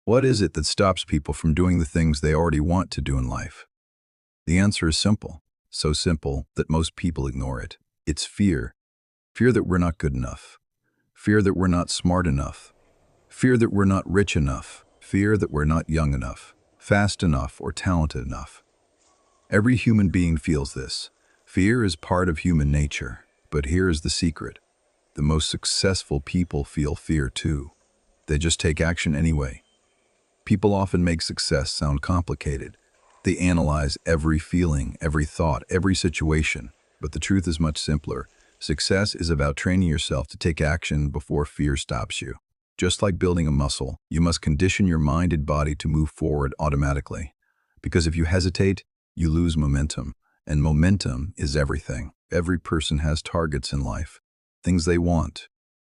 What is it that stops people from doing the things they already want to do in life? The answer is simple, so simple that most people ignore it. It's fear. Fear that we're not good enough. Fear that we're not smart enough. Fear that we're not rich enough. Fear that we're not young enough, fast enough, or talented enough. Every human being feels this. Fear is part of human nature. But here is the secret. The most successful people feel fear too. They just take action anyway. People often make success sound complicated. They analyze every feeling, every thought, every situation. But the truth is much simpler. Success is about training yourself to take action before fear stops you. Just like building a muscle, you must condition your mind and body to move forward automatically. Because if you hesitate, you lose momentum. And momentum is everything. Every person has targets in life, things they want.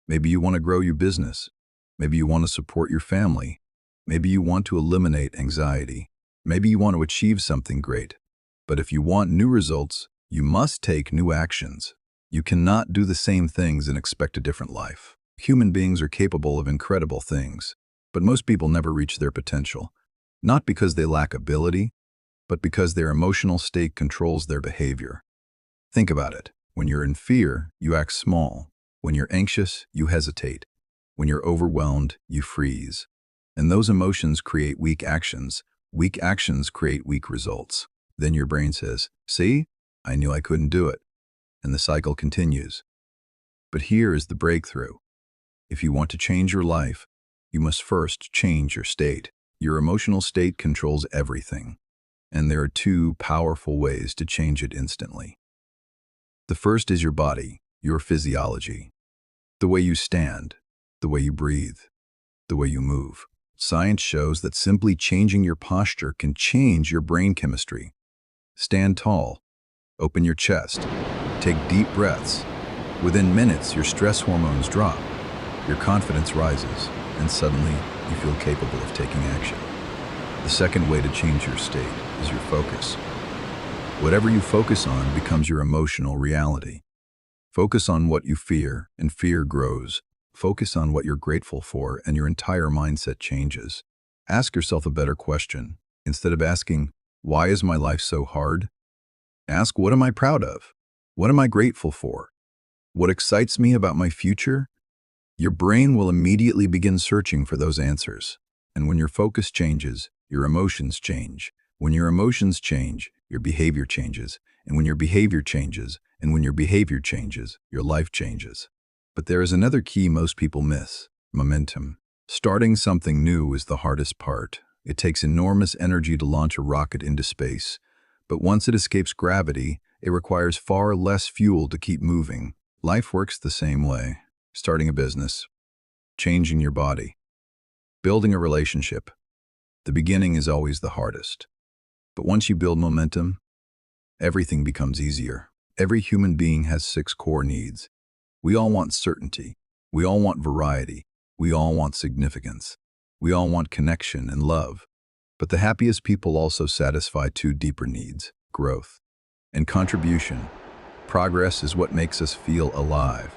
Maybe you want to grow your business. Maybe you want to support your family. Maybe you want to eliminate anxiety. Maybe you want to achieve something great. But if you want new results, you must take new actions. You cannot do the same things and expect a different life. Human beings are capable of incredible things, but most people never reach their potential. Not because they lack ability, but because their emotional state controls their behavior. Think about it. When you're in fear, you act small. When you're anxious, you hesitate. When you're overwhelmed, you freeze. And those emotions create weak actions. Weak actions create weak results. Then your brain says, "See? I knew I couldn't do it." And the cycle continues. But here is the breakthrough. If you want to change your life, you must first change your state. Your emotional state controls everything. And there are two powerful ways to change it instantly. The first is your body, your physiology. The way you stand, the way you breathe, the way you move. Science shows that simply changing your posture can change your brain chemistry. Stand tall, open your chest, take deep breaths. Within minutes, your stress hormones drop, your confidence rises, and suddenly you feel capable of taking action. The second way to change your state is your focus. Whatever you focus on becomes your emotional reality. Focus on what you fear, and fear grows. Focus on what you're grateful for, and your entire mindset changes. Ask yourself a better question. Instead of asking, "Why is my life so hard?" Ask, "What am I proud of? What am I grateful for? What excites me about my future?" Your brain will immediately begin searching for those answers. And when your focus changes, your emotions change. When your emotions change, your behavior changes. And when your behavior changes, your life changes. But there is another key most people miss: momentum. Starting something new is the hardest part. It takes enormous energy to launch a rocket into space. But once it escapes gravity, it requires far less fuel to keep moving. Life works the same way. Starting a business, changing your body, building a relationship. The beginning is always the hardest. But once you build momentum, everything becomes easier. Every human being has 6 core needs. We all want certainty. We all want variety. We all want significance. We all want connection and love. But the happiest people also satisfy 2 deeper needs: growth and contribution. Progress is what makes us feel alive.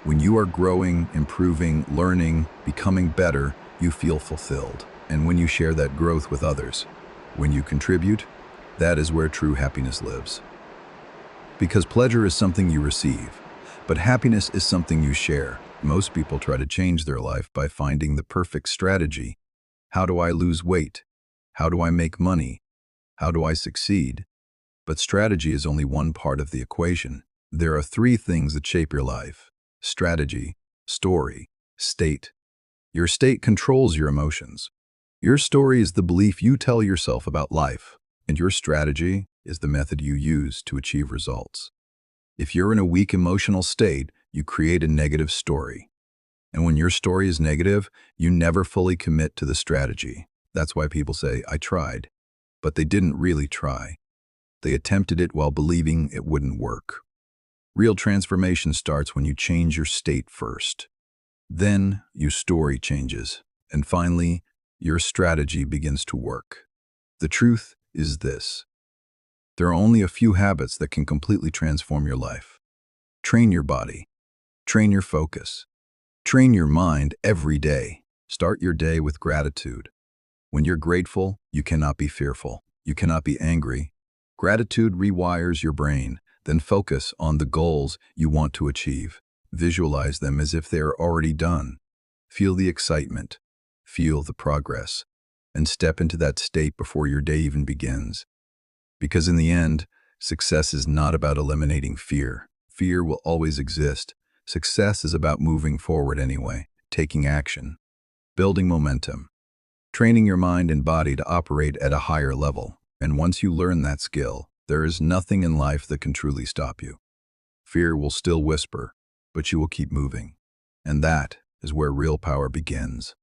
When you are growing, improving, learning, becoming better, you feel fulfilled. And when you share that growth with others, when you contribute, that is where true happiness lives. Because pleasure is something you receive, but happiness is something you share. Most people try to change their life by finding the perfect strategy. How do I lose weight? How do I make money? How do I succeed? But strategy is only one part of the equation. There are 3 things that shape your life: strategy, story, state. Your state controls your emotions. Your story is the belief you tell yourself about life, and your strategy is the method you use to achieve results. If you're in a weak emotional state, you create a negative story. And when your story is negative, you never fully commit to the strategy. That's why people say, "I tried," but they didn't really try. They attempted it while believing it wouldn't work. Real transformation starts when you change your state first. Then your story changes, and finally, your strategy begins to work. The truth is this: there are only a few habits that can completely transform your life. Train your body. Train your focus. Train your mind every day. Start your day with gratitude. When you're grateful, you cannot be fearful. You cannot be angry. Gratitude rewires your brain. Then focus on the goals you want to achieve. Visualize them as if they are already done. Feel the excitement. Feel the progress. And step into that state before your day even begins. Because in the end, success is not about eliminating fear. Fear will always exist. Success is about moving forward anyway, taking action, building momentum, training your mind and body to operate at a higher level. And once you learn that skill, there is nothing in life that can truly stop you. Fear will still whisper, but you will keep moving. And that is where real power begins.